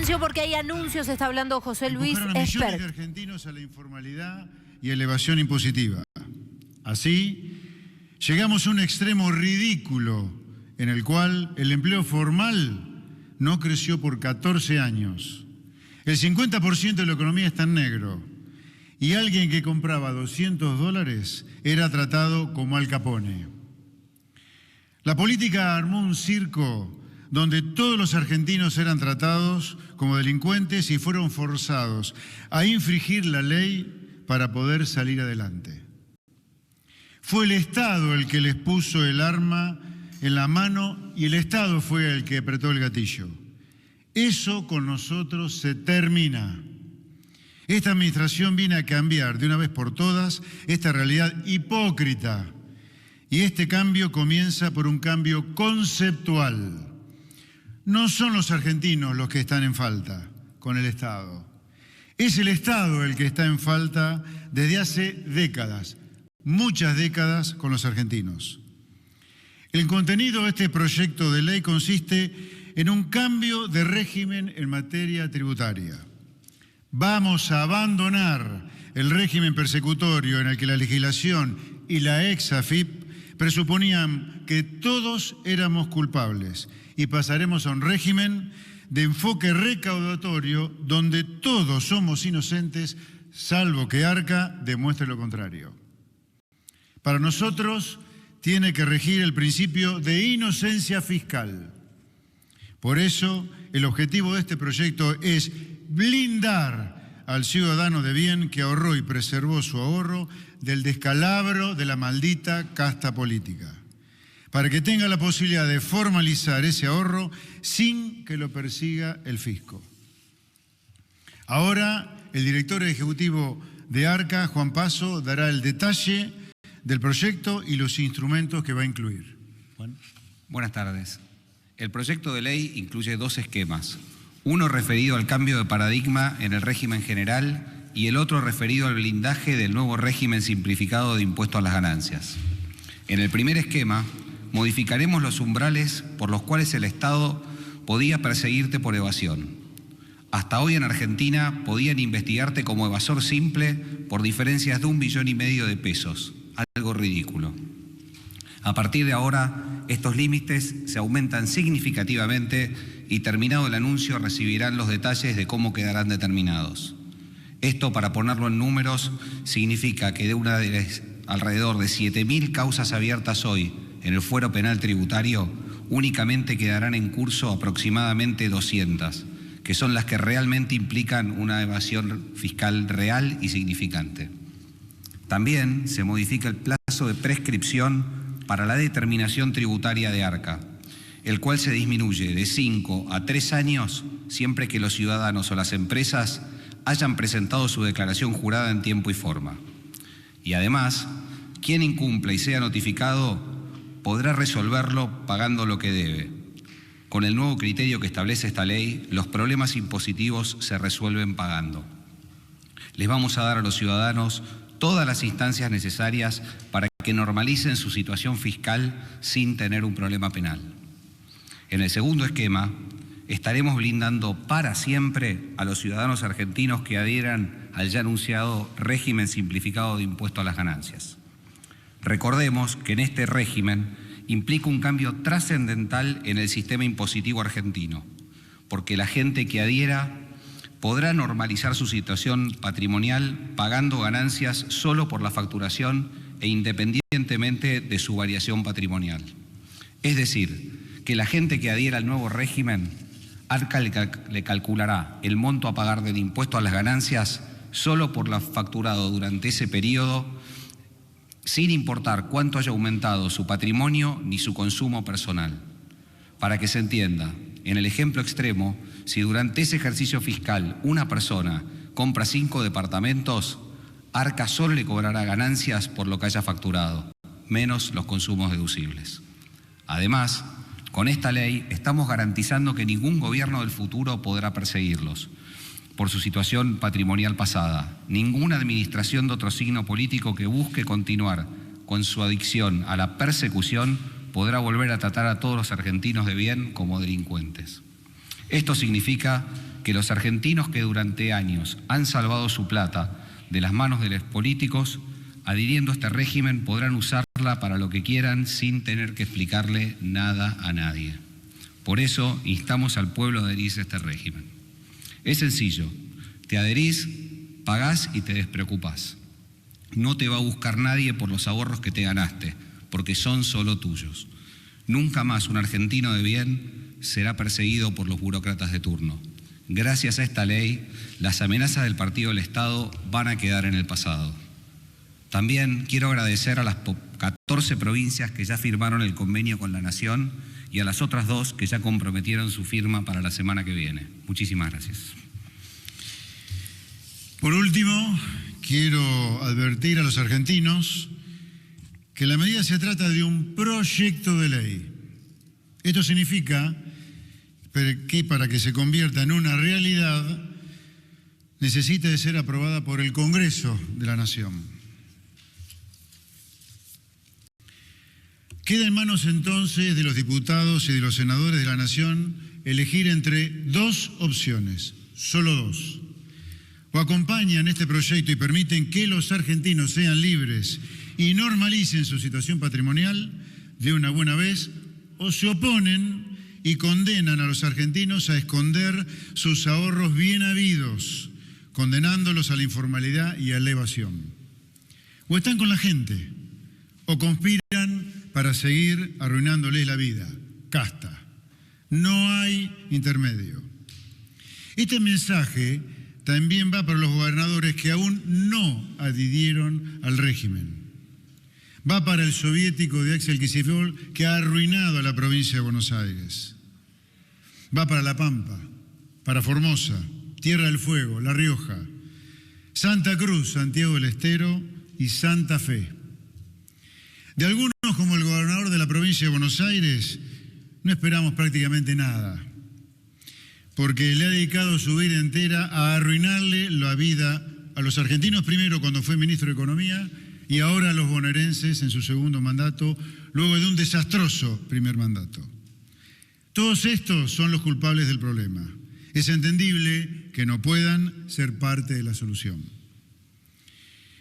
Silencio porque hay anuncios, está hablando José Luis Empujaron a millones Espert. de argentinos a la informalidad y elevación impositiva. Así, llegamos a un extremo ridículo en el cual el empleo formal no creció por 14 años. El 50% de la economía está en negro y alguien que compraba $200 era tratado como Al Capone. La política armó un circo donde todos los argentinos eran tratados como delincuentes y fueron forzados a infringir la ley para poder salir adelante. Fue el Estado el que les puso el arma en la mano y el Estado fue el que apretó el gatillo. Eso con nosotros se termina. Esta administración viene a cambiar de una vez por todas esta realidad hipócrita y este cambio comienza por un cambio conceptual. No son los argentinos los que están en falta con el Estado. Es el Estado el que está en falta desde hace décadas, muchas décadas con los argentinos. El contenido de este proyecto de ley consiste en un cambio de régimen en materia tributaria. Vamos a abandonar el régimen persecutorio en el que la legislación y la ex-AFIP presuponían que todos éramos culpables y pasaremos a un régimen de enfoque recaudatorio donde todos somos inocentes, salvo que Arca demuestre lo contrario. Para nosotros tiene que regir el principio de inocencia fiscal. Por eso, el objetivo de este proyecto es blindar al ciudadano de bien que ahorró y preservó su ahorro del descalabro de la maldita casta política, para que tenga la posibilidad de formalizar ese ahorro sin que lo persiga el fisco. Ahora, el director ejecutivo de Arca, Juan Paso, dará el detalle del proyecto y los instrumentos que va a incluir. Juan. Buenas tardes. El proyecto de ley incluye dos esquemas. Uno referido al cambio de paradigma en el régimen general y el otro referido al blindaje del nuevo régimen simplificado de impuesto a las ganancias. En el primer esquema, modificaremos los umbrales por los cuales el Estado podía perseguirte por evasión. Hasta hoy en Argentina podían investigarte como evasor simple por diferencias de 1,5 millones de pesos, algo ridículo. A partir de ahora, estos límites se aumentan significativamente y terminado el anuncio recibirán los detalles de cómo quedarán determinados. Esto, para ponerlo en números, significa que de alrededor de 7.000 causas abiertas hoy en el fuero penal tributario, únicamente quedarán en curso aproximadamente 200, que son las que realmente implican una evasión fiscal real y significante. También se modifica el plazo de prescripción para la determinación tributaria de Arca, el cual se disminuye de 5 a 3 años siempre que los ciudadanos o las empresas hayan presentado su declaración jurada en tiempo y forma. Y además, quien incumpla y sea notificado podrá resolverlo pagando lo que debe. Con el nuevo criterio que establece esta ley, los problemas impositivos se resuelven pagando. Les vamos a dar a los ciudadanos todas las instancias necesarias para que normalicen su situación fiscal sin tener un problema penal. En el segundo esquema, estaremos blindando para siempre a los ciudadanos argentinos que adhieran al ya anunciado régimen simplificado de impuesto a las ganancias. Recordemos que en este régimen implica un cambio trascendental en el sistema impositivo argentino, porque la gente que adhiera podrá normalizar su situación patrimonial pagando ganancias solo por la facturación e independientemente de su variación patrimonial. Es decir, que la gente que adhiera al nuevo régimen, Arca le calculará el monto a pagar del impuesto a las ganancias solo por lo facturado durante ese periodo, sin importar cuánto haya aumentado su patrimonio ni su consumo personal. Para que se entienda, en el ejemplo extremo, si durante ese ejercicio fiscal una persona compra 5 departamentos, Arca solo le cobrará ganancias por lo que haya facturado, menos los consumos deducibles. Además, con esta ley estamos garantizando que ningún gobierno del futuro podrá perseguirlos por su situación patrimonial pasada. Ninguna administración de otro signo político que busque continuar con su adicción a la persecución podrá volver a tratar a todos los argentinos de bien como delincuentes. Esto significa que los argentinos que durante años han salvado su plata de las manos de los políticos, adhiriendo a este régimen, podrán usarla para lo que quieran sin tener que explicarle nada a nadie. Por eso instamos al pueblo a adherirse a este régimen. Es sencillo, te adherís, pagás y te despreocupás. No te va a buscar nadie por los ahorros que te ganaste, porque son solo tuyos. Nunca más un argentino de bien será perseguido por los burócratas de turno. Gracias a esta ley, las amenazas del Partido del Estado van a quedar en el pasado. También quiero agradecer a las 14 provincias que ya firmaron el convenio con la Nación y a las otras 2 que ya comprometieron su firma para la semana que viene. Muchísimas gracias. Por último, quiero advertir a los argentinos que la medida se trata de un proyecto de ley. Esto significa que para que se convierta en una realidad necesita de ser aprobada por el Congreso de la Nación. Queda en manos entonces de los diputados y de los senadores de la Nación elegir entre 2 opciones, solo 2. O acompañan este proyecto y permiten que los argentinos sean libres y normalicen su situación patrimonial de una buena vez, o se oponen y condenan a los argentinos a esconder sus ahorros bien habidos, condenándolos a la informalidad y a la evasión. O están con la gente, o conspiran para seguir arruinándoles la vida. Casta. No hay intermedio. Este mensaje también va para los gobernadores que aún no adhirieron al régimen. Va para el soviético de Axel Kicillof, que ha arruinado a la provincia de Buenos Aires. Va para La Pampa, para Formosa, Tierra del Fuego, La Rioja, Santa Cruz, Santiago del Estero y Santa Fe. De algunos, como el gobernador de la provincia de Buenos Aires, no esperamos prácticamente nada, porque le ha dedicado su vida entera a arruinarle la vida a los argentinos, primero cuando fue ministro de Economía y ahora a los bonaerenses en su segundo mandato, luego de un desastroso primer mandato. Todos estos son los culpables del problema. Es entendible que no puedan ser parte de la solución.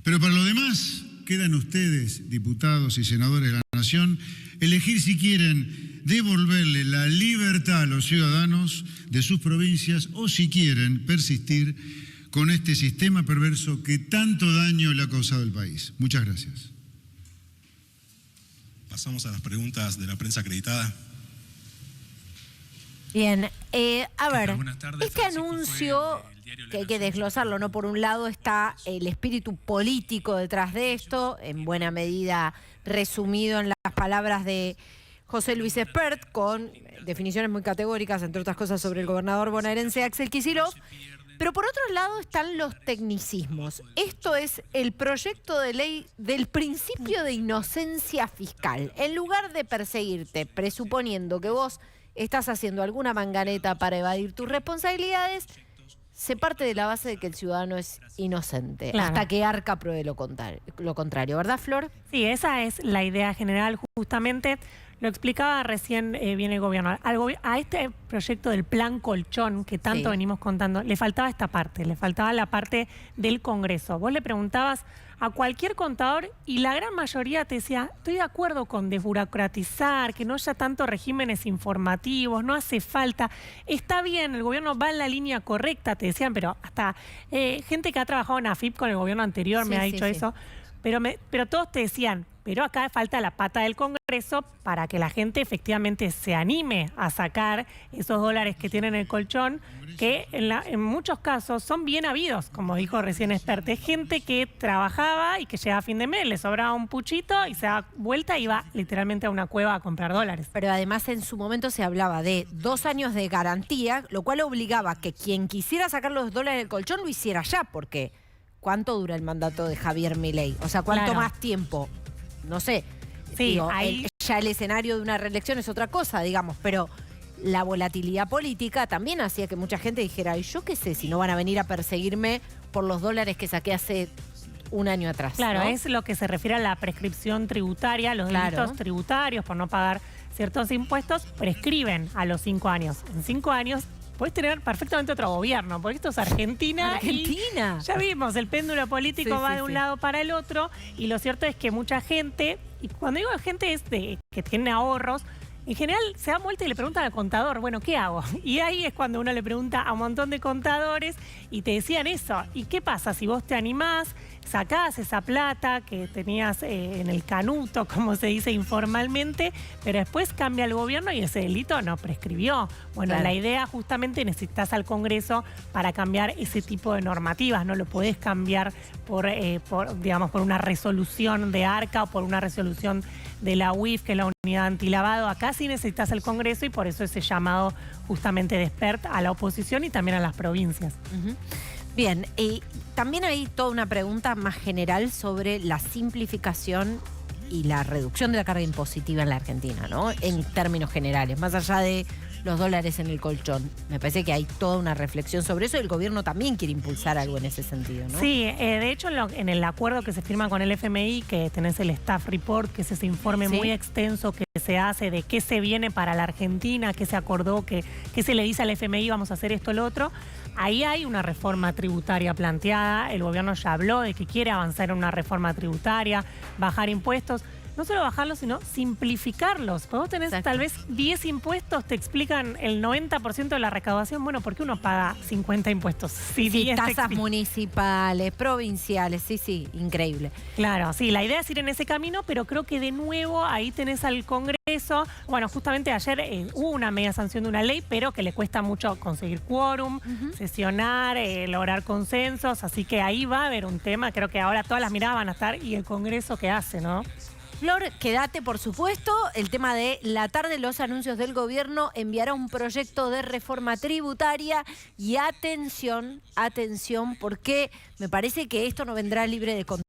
Pero para lo demás, quedan ustedes, diputados y senadores de la Nación, elegir si quieren devolverle la libertad a los ciudadanos de sus provincias o si quieren persistir con este sistema perverso que tanto daño le ha causado al país. Muchas gracias. Pasamos a las preguntas de la prensa acreditada. Bien, a ver, Buenas tardes, este Francisco anuncio, Fue, el diario La que hay que Nación. desglosarlo, ¿no? Por un lado está el espíritu político detrás de esto, en buena medida resumido en las palabras de José Luis Espert, con definiciones muy categóricas, entre otras cosas, sobre el gobernador bonaerense Axel Kicillof. Pero por otro lado están los tecnicismos. Esto es el proyecto de ley del principio de inocencia fiscal. En lugar de perseguirte presuponiendo que vos estás haciendo alguna manganeta para evadir tus responsabilidades, se parte de la base de que el ciudadano es inocente, Claro. hasta que Arca pruebe lo contrario. ¿Verdad, Flor? Sí, esa es la idea general, justamente. Lo explicaba recién bien el gobierno. A este proyecto del plan colchón que tanto Sí. venimos contando, le faltaba esta parte, le faltaba la parte del Congreso. Vos le preguntabas a cualquier contador y la gran mayoría te decía, estoy de acuerdo con desburocratizar, que no haya tantos regímenes informativos, no hace falta. Está bien, el gobierno va en la línea correcta, te decían, pero hasta gente que ha trabajado en AFIP con el gobierno anterior me Sí, ha sí, dicho sí. eso. Pero todos te decían, pero acá falta la pata del Congreso para que la gente efectivamente se anime a sacar esos dólares que tienen en el colchón, que en muchos casos son bien habidos, como dijo recién Espert. Gente que trabajaba y que llegaba a fin de mes, le sobraba un puchito y se da vuelta y iba literalmente a una cueva a comprar dólares. Pero además en su momento se hablaba de 2 años de garantía, lo cual obligaba a que quien quisiera sacar los dólares del colchón lo hiciera ya, porque ¿cuánto dura el mandato de Javier Milei? O sea, ¿cuánto Claro. más tiempo? No sé. Sí, Digo, ahí- ya el escenario de una reelección es otra cosa, digamos, pero la volatilidad política también hacía que mucha gente dijera, y yo qué sé si no van a venir a perseguirme por los dólares que saqué hace un año atrás. Claro, ¿no? es lo que se refiere a la prescripción tributaria, los Claro. delitos tributarios por no pagar ciertos impuestos prescriben a los 5 años. En 5 años podés tener perfectamente otro gobierno, porque esto es Argentina. Argentina. Y ya vimos, el péndulo político va de un lado para el otro, y lo cierto es que mucha gente, y cuando digo gente es que tiene ahorros, en general se da vuelta y le preguntan al contador, bueno, ¿qué hago? Y ahí es cuando uno le pregunta a un montón de contadores y te decían eso. ¿Y qué pasa si vos te animás, sacás esa plata que tenías en el canuto, como se dice informalmente, pero después cambia el gobierno y ese delito no prescribió? Bueno, la idea justamente necesitas al Congreso para cambiar ese tipo de normativas. No lo podés cambiar por una resolución de ARCA o por una resolución de la UIF, que es la Unidad Antilavado. Acá sí necesitas el Congreso y por eso ese llamado justamente de expert a la oposición y también a las provincias. Bien, y también hay toda una pregunta más general sobre la simplificación y la reducción de la carga impositiva en la Argentina, ¿no? En términos generales, más allá de los dólares en el colchón. Me parece que hay toda una reflexión sobre eso y el gobierno también quiere impulsar algo en ese sentido, ¿no? Sí, de hecho en el acuerdo que se firma con el FMI, que tenés el Staff Report, que es ese informe muy extenso que se hace de qué se viene para la Argentina, qué se acordó, qué se le dice al FMI, vamos a hacer esto, lo otro. Ahí hay una reforma tributaria planteada, el gobierno ya habló de que quiere avanzar en una reforma tributaria, bajar impuestos. No solo bajarlos, sino simplificarlos. Porque vos tenés tal vez 10 impuestos, te explican el 90% de la recaudación. Bueno, ¿por qué uno paga 50 impuestos? Sí, tasas municipales, provinciales, sí, increíble. Claro, sí, la idea es ir en ese camino, pero creo que de nuevo ahí tenés al Congreso. Bueno, justamente ayer hubo una media sanción de una ley, pero que le cuesta mucho conseguir quórum, sesionar, lograr consensos. Así que ahí va a haber un tema. Creo que ahora todas las miradas van a estar y el Congreso qué hace, ¿no? Flor, quédate, por supuesto. El tema de la tarde, los anuncios del gobierno, enviará un proyecto de reforma tributaria y atención, porque me parece que esto no vendrá libre de control.